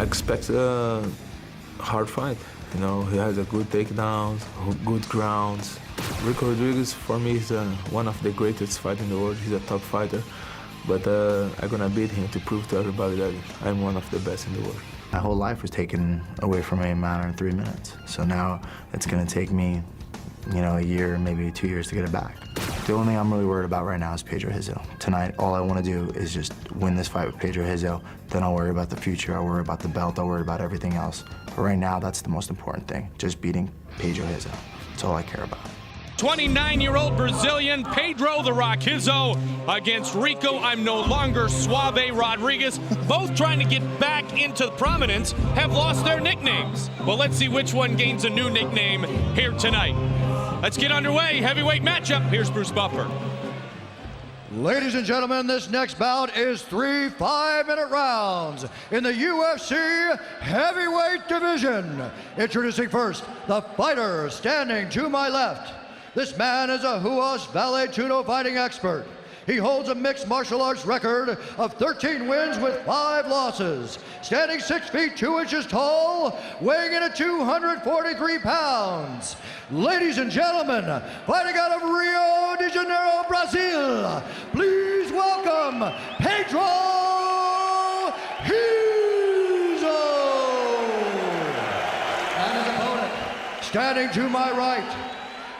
I expect a hard fight. You know, he has a good takedowns, good grounds. Ricco Rodriguez, for me, is one of the greatest fighters in the world. He's a top fighter. But I'm gonna beat him to prove to everybody that I'm one of the best in the world. My whole life was taken away from me in a matter of 3 minutes. So now it's gonna take me, you know, a year, maybe 2 years to get it back. The only thing I'm really worried about right now is Pedro Rizzo. Tonight, all I want to do is just win this fight with Pedro Rizzo. Then I'll worry about the future. I'll worry about the belt. I'll worry about everything else. But right now, that's the most important thing, just beating Pedro Rizzo. That's all I care about. 29-year-old Brazilian Pedro "The Rock" Rizzo against Ricco "I'm no longer Suave" Rodriguez. Both trying to get back into prominence, have lost their nicknames. Well, let's see which one gains a new nickname here tonight. Let's get underway. Heavyweight matchup. Here's Bruce Buffer. Ladies and gentlemen, this next bout is 3 5-minute rounds in the UFC heavyweight division. Introducing first, the fighter standing to my left. This man is a Huas Vale Tudo fighting expert. He holds a mixed martial arts record of 13 wins with 5 losses. Standing 6 feet 2 inches tall, weighing in at 243 pounds. Ladies and gentlemen, fighting out of Rio de Janeiro, Brazil, please welcome Pedro Rizzo. And his opponent, standing to my right.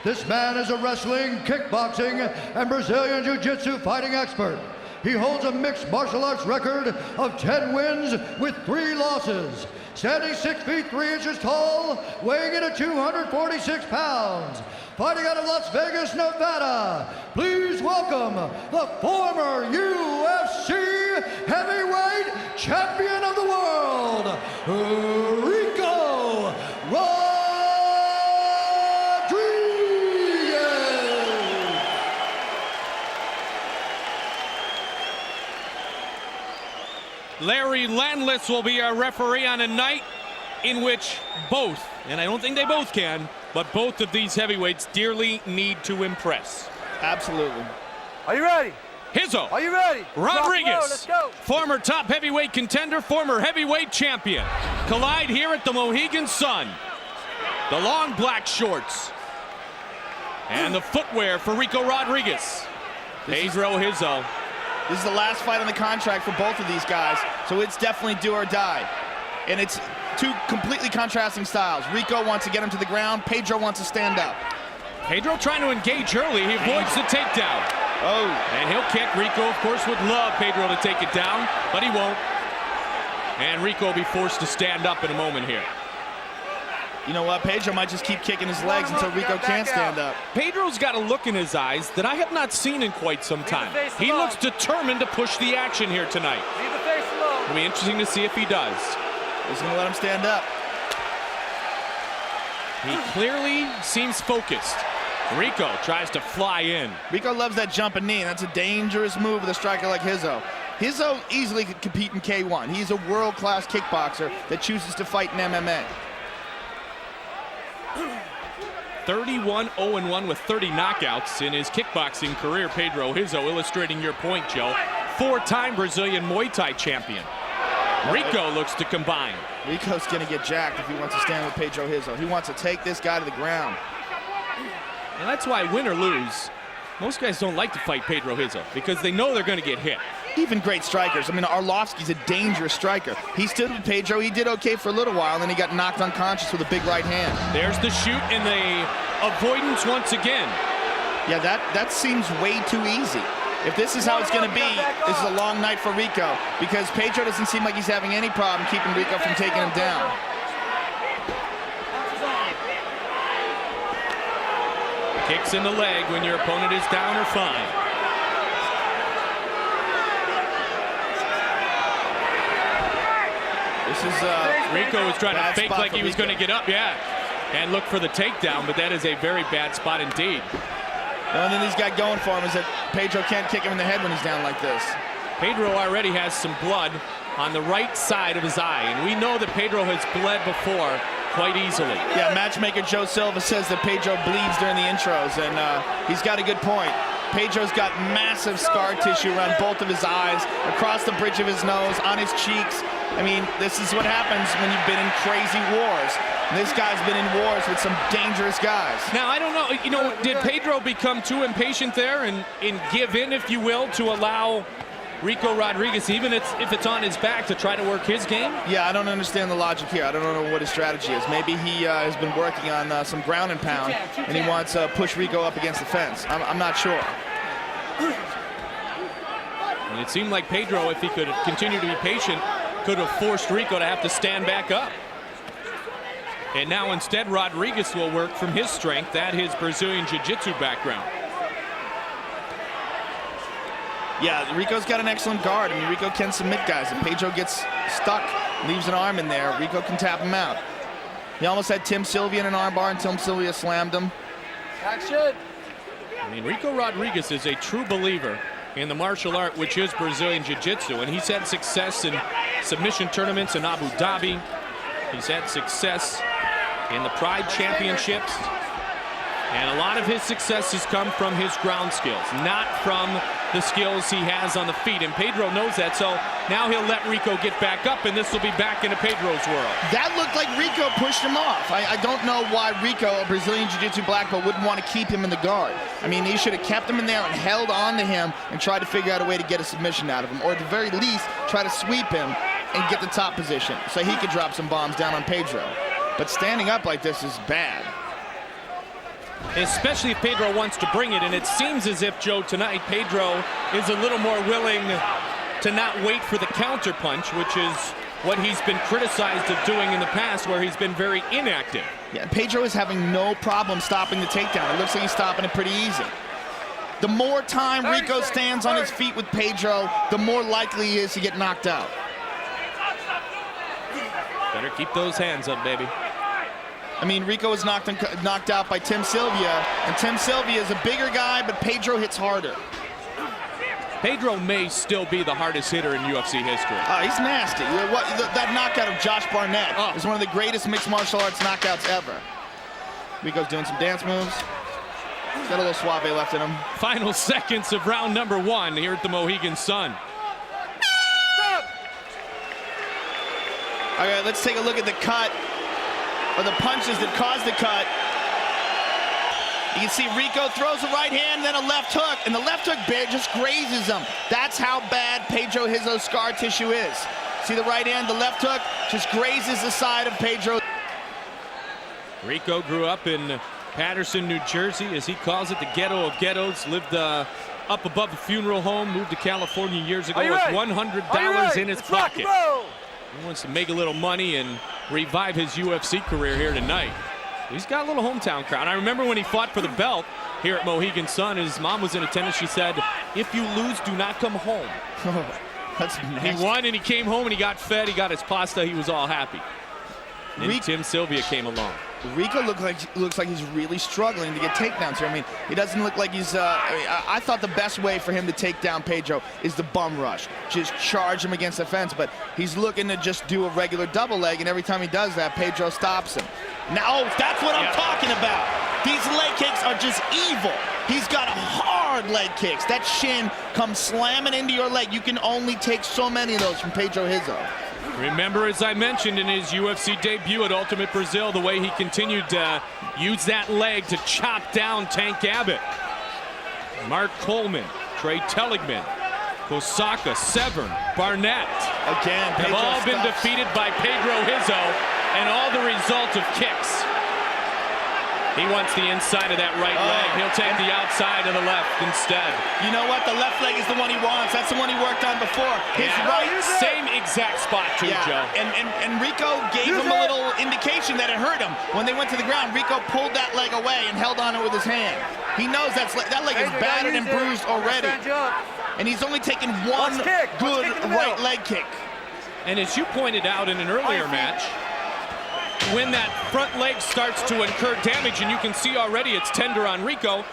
This man is a wrestling, kickboxing, and Brazilian Jiu-Jitsu fighting expert. He holds a mixed martial arts record of 10 wins with 3 losses. Standing 6 feet 3 inches tall, weighing in at 246 pounds. Fighting out of Las Vegas, Nevada, please welcome the former UFC heavyweight champion of the world, Ricco Rodriguez. Larry Landless will be our referee on a night in which both, and I don't think they both can, but both of these heavyweights dearly need to impress. Absolutely. Are you ready? Rizzo. Are you ready? Rodriguez. Let's go. Former top heavyweight contender, former heavyweight champion. Collide here at the Mohegan Sun. The long black shorts. And the footwear for Ricco Rodriguez. Pedro Rizzo. This is the last fight on the contract for both of these guys, so it's definitely do or die. And it's two completely contrasting styles. Ricco wants to get him to the ground. Pedro wants to stand up. Pedro trying to engage early. He avoids the takedown. Oh. And he'll kick. Ricco, of course, would love Pedro to take it down, but he won't. And Ricco will be forced to stand up in a moment here. You know what? Pedro might just keep kicking his legs until Ricco can't stand up. Pedro's got a look in his eyes that I have not seen in quite some time. He looks determined to push the action here tonight. It'll be interesting to see if he does. He's going to let him stand up. He clearly seems focused. Ricco tries to fly in. Ricco loves that jumping knee, and that's a dangerous move with a striker like Rizzo. Rizzo easily could compete in K1. He's a world-class kickboxer that chooses to fight in MMA. 31-0-1 with 30 knockouts in his kickboxing career. Pedro Rizzo, illustrating your point, Joe. 4-time Brazilian Muay Thai champion. Ricco looks to combine. Ricco's going to get jacked if he wants to stand with Pedro Rizzo. He wants to take this guy to the ground. And that's why, win or lose, most guys don't like to fight Pedro Rizzo because they know they're going to get hit. Even great strikers. I mean, Arlovsky's a dangerous striker. He stood with Pedro. He did okay for a little while, and then he got knocked unconscious with a big right hand. There's the shoot and the avoidance once again. Yeah, that seems way too easy. If this is how it's going to be, this is a long night for Ricco because Pedro doesn't seem like he's having any problem keeping Ricco from taking him down. Kicks in the leg when your opponent is down or fine. This is Ricco was trying to fake like he was Ricco. going to get up, yeah, and look for the takedown, but that is a very bad spot indeed. The only thing he's got going for him is that Pedro can't kick him in the head when he's down like this. Pedro already has some blood on the right side of his eye, and we know that Pedro has bled before quite easily. Yeah, matchmaker Joe Silva says that Pedro bleeds during the intros, and he's got a good point. Pedro's got massive scar tissue around both of his eyes, across the bridge of his nose, on his cheeks. I mean, this is what happens when you've been in crazy wars. This guy's been in wars with some dangerous guys. Now, I don't know, did Pedro become too impatient there and give in, if you will, to allow Ricco Rodriguez, even if it's on his back, to try to work his game? Yeah, I don't understand the logic here. I don't know what his strategy is. Maybe he has been working on some ground and pound, and he wants to push Ricco up against the fence. I'm not sure. And it seemed like Pedro, if he could continue to be patient, could have forced Ricco to have to stand back up. And now instead Rodriguez will work from his strength at his Brazilian Jiu-Jitsu background. Yeah, Ricco's got an excellent guard. I mean, Ricco can submit guys. If Pedro gets stuck, leaves an arm in there, Ricco can tap him out. He almost had Tim Sylvia in an armbar, and Tim Sylvia slammed him. Action! I mean, Ricco Rodriguez is a true believer in the martial art, which is Brazilian Jiu-Jitsu, and he's had success in submission tournaments in Abu Dhabi. He's had success in the Pride Championships, and a lot of his success has come from his ground skills, not from the skills he has on the feet, and Pedro knows that, so now he'll let Ricco get back up, and this will be back into Pedro's world. That looked like Ricco pushed him off. I don't know why Ricco, a Brazilian Jiu-Jitsu black belt, wouldn't want to keep him in the guard. I mean, he should have kept him in there and held on to him and tried to figure out a way to get a submission out of him, or at the very least, try to sweep him and get the top position so he could drop some bombs down on Pedro. But standing up like this is bad. Especially if Pedro wants to bring it, and it seems as if, Joe, tonight Pedro is a little more willing to not wait for the counter punch, which is what he's been criticized of doing in the past, where he's been very inactive. Yeah, Pedro is having no problem stopping the takedown. It looks like he's stopping it pretty easy. The more time Ricco stands on his feet with Pedro, the more likely he is to get knocked out. Better keep those hands up, baby. I mean, Ricco was knocked out by Tim Sylvia, and Tim Sylvia is a bigger guy, but Pedro hits harder. Pedro may still be the hardest hitter in UFC history. He's nasty. That knockout of Josh Barnett is one of the greatest mixed martial arts knockouts ever. Ricco's doing some dance moves. He's got a little suave left in him. Final seconds of round number 1 here at the Mohegan Sun. All right, let's take a look at the cut, or the punches that caused the cut. You can see Ricco throws a right hand, then a left hook, and the left hook just grazes him. That's how bad Pedro Rizzo's scar tissue is. See the right hand, the left hook just grazes the side of Pedro. Ricco grew up in Patterson, New Jersey, as he calls it, the ghetto of ghettos. Lived up above the funeral home, moved to California years ago with $100 in his pocket. He wants to make a little money and revive his UFC career here tonight. He's got a little hometown crowd. I remember when he fought for the belt here at Mohegan Sun, his mom was in attendance. She said, "If you lose, do not come home." That's nasty. He won, and he came home, and he got fed. He got his pasta. He was all happy. And Tim Sylvia came along. Ricco looks like he's really struggling to get takedowns here. I mean, he doesn't look like he's. I thought the best way for him to take down Pedro is the bum rush, just charge him against the fence. But he's looking to just do a regular double leg, and every time he does that, Pedro stops him. Now, that's what I'm talking about. These leg kicks are just evil. He's got hard leg kicks. That shin comes slamming into your leg. You can only take so many of those from Pedro Rizzo. Remember, as I mentioned in his UFC debut at Ultimate Brazil, the way he continued to use that leg to chop down Tank Abbott. Mark Coleman, Trey Telligman, Kosaka, Severn, Barnett again have all been defeated by Pedro Rizzo, and all the result of kicks. He wants the inside of that right leg. He'll take the outside of the left instead. You know what? The left leg is the one he wants. That's the one he worked on before. His right. Same exact spot, too, Joe. And Ricco gave him a little indication that it hurt him. When they went to the ground, Ricco pulled that leg away and held on it with his hand. He knows that leg is battered and bruised already. And he's only taken one good right leg kick. And as you pointed out in an earlier match, when that front leg starts to incur damage, and you can see already it's tender on Ricco,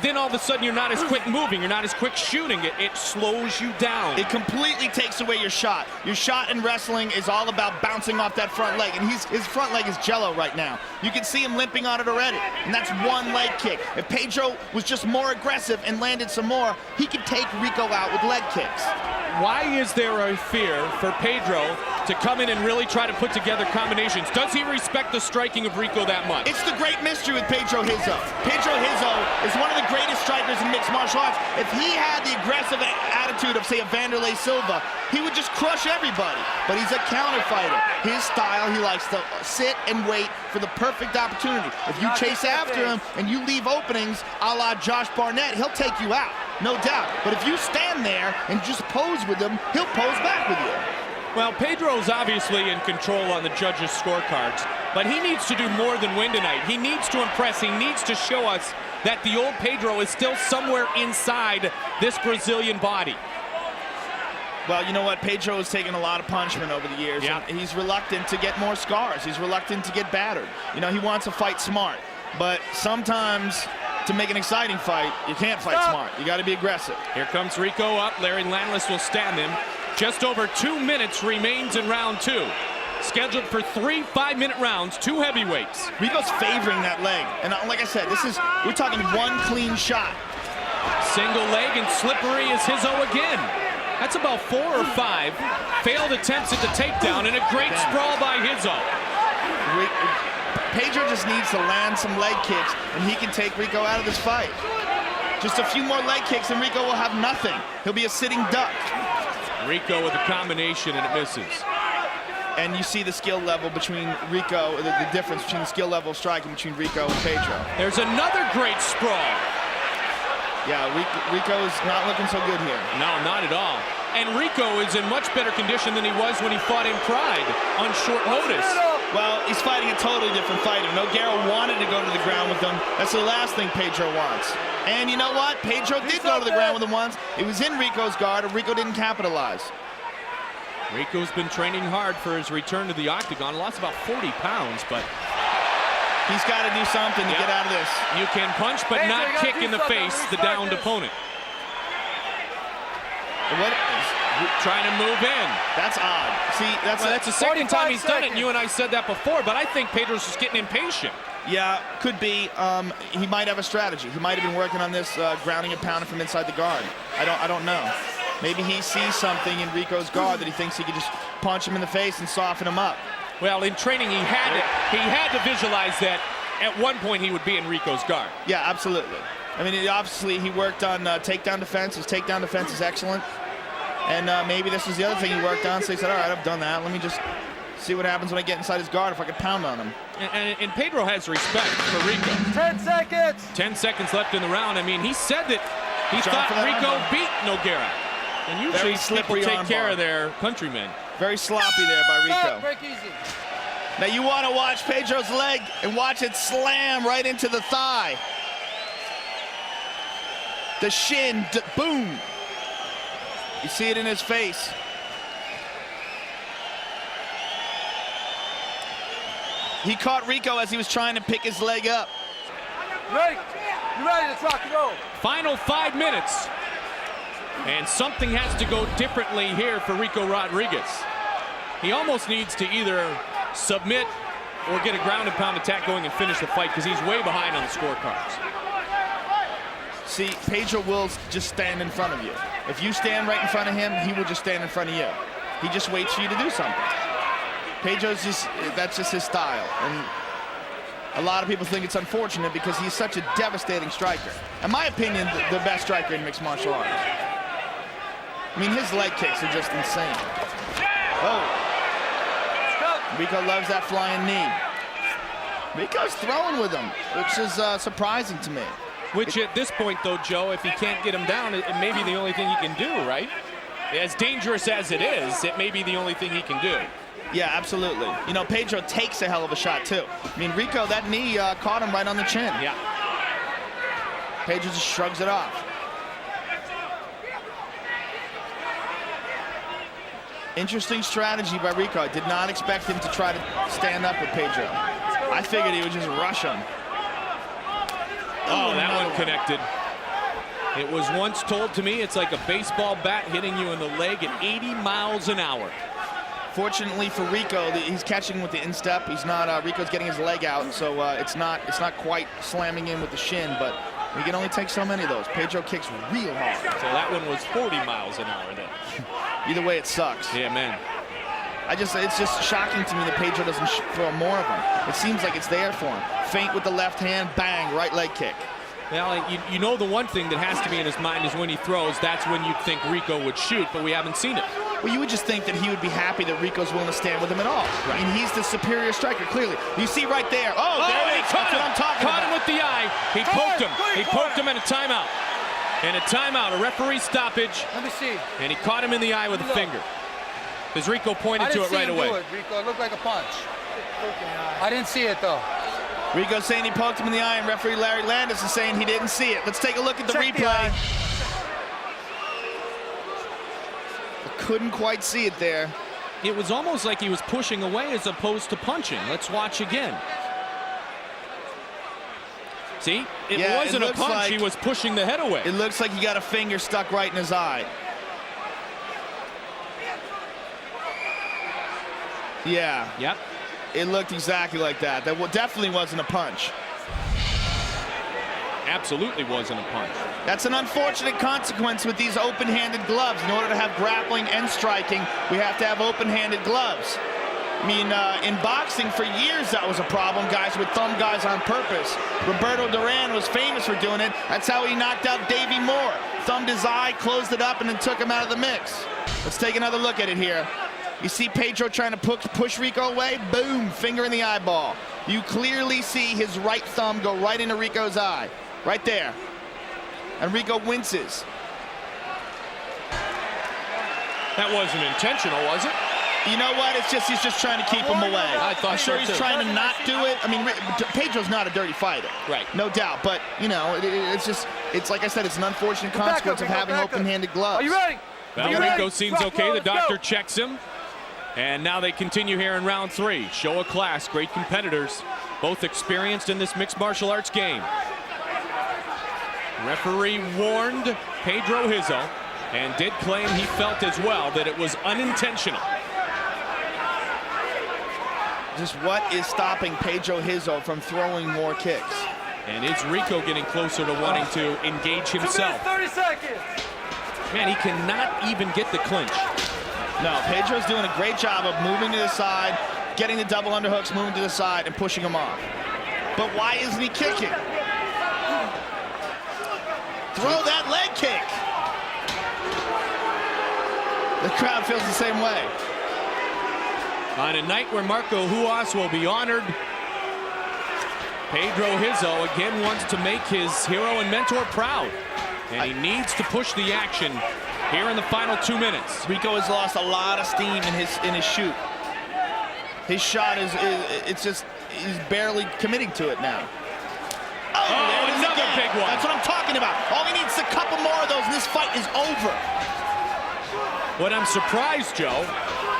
then all of a sudden you're not as quick moving, you're not as quick shooting. It slows you down. It completely takes away your shot. Your shot in wrestling is all about bouncing off that front leg, and his front leg is jello right now. You can see him limping on it already, and that's one leg kick. If Pedro was just more aggressive and landed some more, he could take Ricco out with leg kicks. Why is there a fear for Pedro to come in and really try to put together combinations. Does he respect the striking of Ricco that much? It's the great mystery with Pedro Rizzo. Pedro Rizzo is one of the greatest strikers in mixed martial arts. If he had the aggressive attitude of, say, a Vanderlei Silva, he would just crush everybody. But he's a counter fighter. His style, he likes to sit and wait for the perfect opportunity. If you chase after him and you leave openings a la Josh Barnett, he'll take you out, no doubt. But if you stand there and just pose with him, he'll pose back with you. Well, Pedro's obviously in control on the judges' scorecards, but he needs to do more than win tonight. He needs to impress. He needs to show us that the old Pedro is still somewhere inside this Brazilian body. Well, you know what? Pedro has taken a lot of punishment over the years. Yeah. And he's reluctant to get more scars. He's reluctant to get battered. You know, he wants to fight smart. But sometimes, to make an exciting fight, you can't fight smart. You got to be aggressive. Here comes Ricco up. Larry Landless will stand him. Just over 2 minutes remains in round 2. Scheduled for 3 5-minute rounds, 2 heavyweights. Ricco's favoring that leg. And like I said, we're talking one clean shot. Single leg and slippery is Rizzo again. That's about 4 or 5 failed attempts at the takedown and a great sprawl by Rizzo. Pedro just needs to land some leg kicks and he can take Ricco out of this fight. Just a few more leg kicks and Ricco will have nothing. He'll be a sitting duck. Ricco with a combination and it misses. And you see the skill level between Ricco, the difference between the skill level of striking between Ricco and Pedro. There's another great sprawl. Yeah, Ricco's not looking so good here. No, not at all. And Ricco is in much better condition than he was when he fought in Pride on short notice. Well, he's fighting a totally different fighter. Nogueira wanted to go to the ground with him. That's the last thing Pedro wants. And you know what? Pedro did go to the ground with him once. It was in Ricco's guard, and Ricco didn't capitalize. Ricco's been training hard for his return to the octagon. Lost about 40 pounds, but he's got to do something to get out of this. You can punch, but not kick in the face the downed opponent. What? Trying to move in. That's odd. See, that's the second time he's done it, and you and I said that before, but I think Pedro's just getting impatient. Yeah, could be. He might have a strategy. He might have been working on this grounding and pounding from inside the guard. I don't know. Maybe he sees something in Ricco's guard that he thinks he could just punch him in the face and soften him up. Well, in training, he had to visualize that at one point he would be in Ricco's guard. Yeah, absolutely. I mean, obviously he worked on takedown defense. His takedown defense is excellent. And maybe this was the other thing he worked on. So he said, all right, I've done that. Let me just see what happens when I get inside his guard if I could pound on him. And Pedro has respect for Ricco. 10 seconds. 10 seconds left in the round. I mean, he said that he thought Ricco beat Nogueira. And usually people take care of their countrymen. Very sloppy there by Ricco. Break easy. Now you want to watch Pedro's leg and watch it slam right into the thigh. The shin, boom. You see it in his face. He caught Ricco as he was trying to pick his leg up. Ready? You ready to rock and roll? Final 5 minutes. And something has to go differently here for Ricco Rodriguez. He almost needs to either submit or get a ground and pound attack going and finish the fight because he's way behind on the scorecards. See, Pedro will just stand in front of you. If you stand right in front of him, he will just stand in front of you. He just waits for you to do something. That's just his style. And a lot of people think it's unfortunate because he's such a devastating striker. In my opinion, the best striker in mixed martial arts. I mean, his leg kicks are just insane. Oh. Ricco loves that flying knee. Ricco's throwing with him, which is surprising to me. Which at this point, though, Joe, if he can't get him down, it may be the only thing he can do, right? As dangerous as it is, it may be the only thing he can do. Yeah, absolutely. You know, Pedro takes a hell of a shot, too. I mean, Ricco, that knee caught him right on the chin. Yeah. Pedro just shrugs it off. Interesting strategy by Ricco. I did not expect him to try to stand up with Pedro. I figured he would just rush him. Oh, that one connected. It was once told to me it's like a baseball bat hitting you in the leg at 80 miles an hour. Fortunately for Ricco, he's catching with the instep. He's not. Ricco's getting his leg out, so it's not quite slamming in with the shin, but he can only take so many of those. Pedro kicks real hard. So that one was 40 miles an hour then. Either way, it sucks. Yeah, man. It's just shocking to me that Pedro doesn't throw more of them. It seems like it's there for him. Feint with the left hand, bang, right leg kick. Well, you know the one thing that has to be in his mind is when he throws, that's when you'd think Ricco would shoot, but we haven't seen it. Well, you would just think that he would be happy that Ricco's willing to stand with him at all. Right. I mean, he's the superior striker, clearly. You see right there. Oh, there it is. That's what I'm talking about. Caught him with the eye. He poked him. He poked him in a timeout. And a timeout, a referee stoppage. Let me see. And he caught him in the eye with a finger. Because Ricco pointed to it right away. Ricco, it looked like a punch. I didn't see it, though. Ricco saying he poked him in the eye, and referee Larry Landis is saying he didn't see it. Let's take a look at the replay. Couldn't quite see it there. It was almost like he was pushing away as opposed to punching. Let's watch again. See? It wasn't a punch. Like he was pushing the head away. It looks like he got a finger stuck right in his eye. Yeah. Yep. It looked exactly like that. That definitely wasn't a punch. Absolutely wasn't a punch. That's an unfortunate consequence with these open-handed gloves. In order to have grappling and striking, we have to have open-handed gloves. I mean, in boxing for years that was a problem. Guys would thumb guys on purpose. Roberto Duran was famous for doing it. That's how he knocked out Davey Moore. Thumbed his eye, closed it up, and then took him out of the mix. Let's take another look at it here. You see Pedro trying to push Ricco away. Boom, finger in the eyeball. You clearly see his right thumb go right into Ricco's eye. Right there. And Ricco winces. That wasn't intentional, was it? You know what? It's just he's just trying to keep him away. I thought I'm sure so he's too. trying to not do it. I mean, Pedro's not a dirty fighter. Right. No doubt. But, you know, it's like I said, it's an unfortunate consequence of having open-handed gloves. Are you ready? Well, Ricco seems okay. The doctor checks him. And now they continue here in round 3. Show of class, great competitors, both experienced in this mixed martial arts game. Referee warned Pedro Rizzo and did claim he felt as well that it was unintentional. Just what is stopping Pedro Rizzo from throwing more kicks? And is Ricco getting closer to wanting to engage himself? 30 seconds. Man, he cannot even get the clinch. No, Pedro's doing a great job of moving to the side, getting the double underhooks, moving to the side, and pushing him off. But why isn't he kicking? Throw that leg kick. The crowd feels the same way. On a night where Marco Ruas will be honored, Pedro Rizzo again wants to make his hero and mentor proud. And he needs to push the action here in the final 2 minutes. Ricco has lost a lot of steam in his shoot. His shot he's barely committing to it now. Oh, another big one. That's what I'm talking about. All he needs is a couple more of those and this fight is over. What I'm surprised, Joe,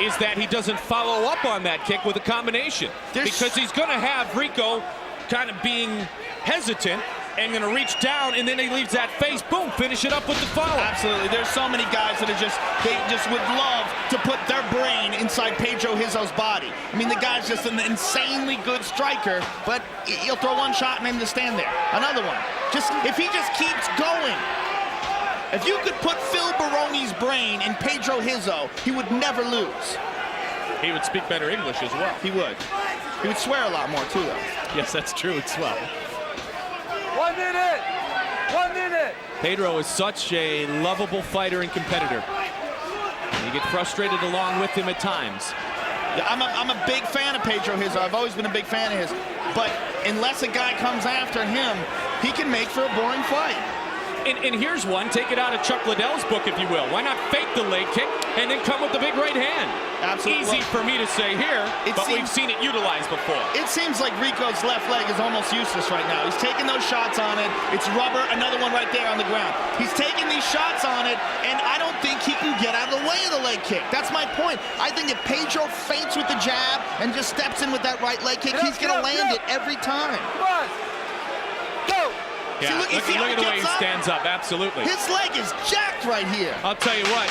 is that he doesn't follow up on that kick with a combination. Because he's going to have Ricco kind of being hesitant and going to reach down, and then he leaves that face. Boom, finish it up with the follow. Absolutely. There's so many guys that are they just would love to put their brain inside Pedro Rizzo's body. I mean, the guy's just an insanely good striker, but he'll throw one shot and then just stand there. Another one. If he just keeps going. If you could put Phil Baroni's brain in Pedro Rizzo, he would never lose. He would speak better English as well. He would. He would swear a lot more, too, though. Yes, that's true as well. 1 minute. 1 minute. Pedro is such a lovable fighter and competitor. And you get frustrated along with him at times. Yeah, I'm a big fan of Pedro Rizzo. I've always been a big fan of his. But unless a guy comes after him, he can make for a boring fight. And here's one. Take it out of Chuck Liddell's book, if you will. Why not fake the leg kick and then come with the big right hand? Absolutely. Easy for me to say here, but we've seen it utilized before. It seems like Ricco's left leg is almost useless right now. He's taking those shots on it. It's rubber. Another one right there on the ground. He's taking these shots on it, and I don't think he can get out of the way of the leg kick. That's my point. I think if Pedro feints with the jab and just steps in with that right leg kick, he's going to land it every time. Come on. Go. Yeah, look at the way he stands up, absolutely. His leg is jacked right here. I'll tell you what,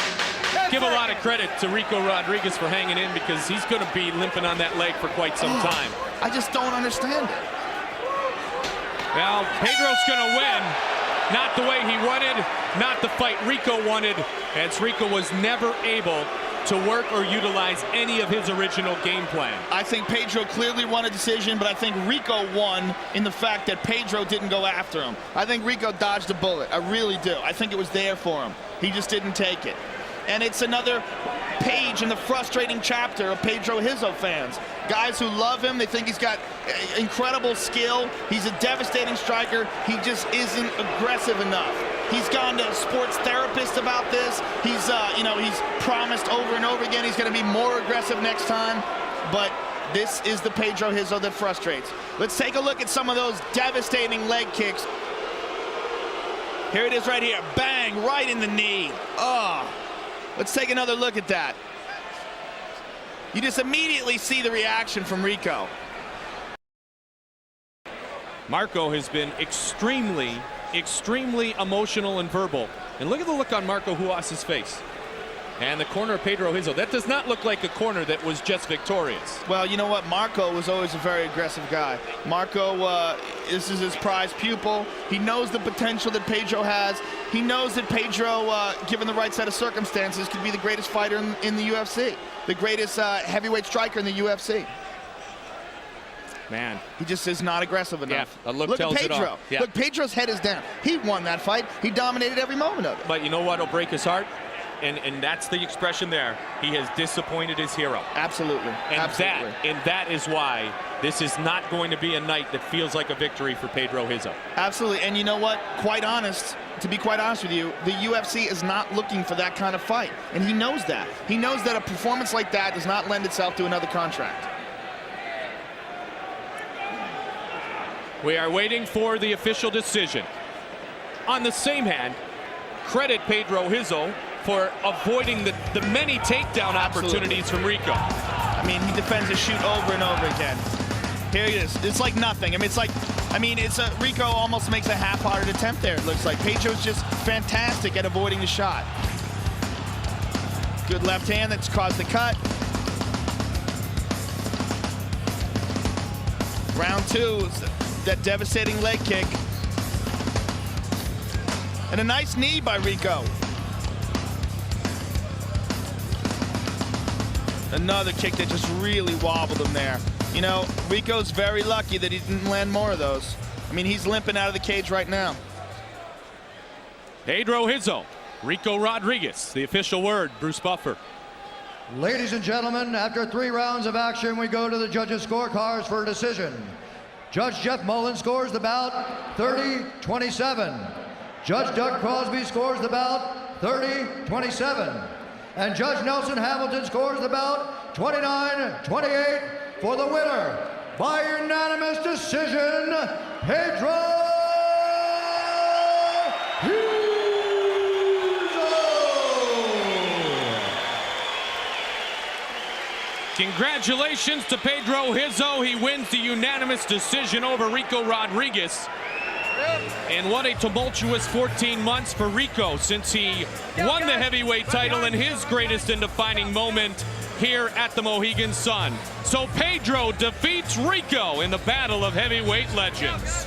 give a lot of credit to Ricco Rodriguez for hanging in, because he's going to be limping on that leg for quite some time. I just don't understand it. Well, Pedro's going to win. Not the way he wanted, not the fight Ricco wanted, as Ricco was never able to work or utilize any of his original game plan. I think Pedro clearly won a decision, but I think Ricco won in the fact that Pedro didn't go after him. I think Ricco dodged a bullet. I really do. I think it was there for him. He just didn't take it. And it's another page in the frustrating chapter of Pedro Rizzo fans. Guys who love him, they think he's got incredible skill. He's a devastating striker. He just isn't aggressive enough. He's gone to a sports therapist about this. He's, he's promised over and over again he's going to be more aggressive next time. But this is the Pedro Rizzo that frustrates. Let's take a look at some of those devastating leg kicks. Here it is right here. Bang, right in the knee. Oh. Let's take another look at that. You just immediately see the reaction from Ricco. Marco has been extremely emotional and verbal. And look at the look on Marco Huas's face. And the corner of Pedro Rizzo. That does not look like a corner that was just victorious. Well, you know what? Marco was always a very aggressive guy. Marco, this is his prized pupil. He knows the potential that Pedro has. He knows that Pedro, given the right set of circumstances, could be the greatest fighter in the UFC. The greatest heavyweight striker in the UFC. Man. He just is not aggressive enough. Yeah, look tells at Pedro. it all. Yeah. Look, Pedro's head is down. He won that fight. He dominated every moment of it. But you know what will break his heart? And that's the expression there. He has disappointed his hero. Absolutely. And that is why this is not going to be a night that feels like a victory for Pedro Rizzo. Absolutely. And you know what? To be quite honest with you, the UFC is not looking for that kind of fight. And he knows that. He knows that a performance like that does not lend itself to another contract. We are waiting for the official decision. On the same hand, credit Pedro Rizzo for avoiding the many takedown opportunities from Ricco. I mean, he defends his shoot over and over again. Here he is. It's like nothing. Ricco almost makes a half-hearted attempt there, it looks like. Pedro's just fantastic at avoiding the shot. Good left hand that's caused the cut. Round two, that devastating leg kick. And a nice knee by Ricco. Another kick that just really wobbled him there. You know, Ricco's very lucky that he didn't land more of those. I mean, he's limping out of the cage right now. Pedro Rizzo, Ricco Rodriguez, the official word, Bruce Buffer. Ladies and gentlemen, after 3 rounds of action, we go to the judges' scorecards for a decision. Judge Jeff Mullen scores the bout 30-27. Judge Doug Crosby scores the bout 30-27. And Judge Nelson Hamilton scores the bout 29-28 for the winner by unanimous decision, Pedro Rizzo. Congratulations to Pedro Rizzo. He wins the unanimous decision over Ricco Rodriguez. And what a tumultuous 14 months for Ricco since he won the heavyweight title in his greatest and defining moment here at the Mohegan Sun. So Pedro defeats Ricco in the battle of heavyweight legends.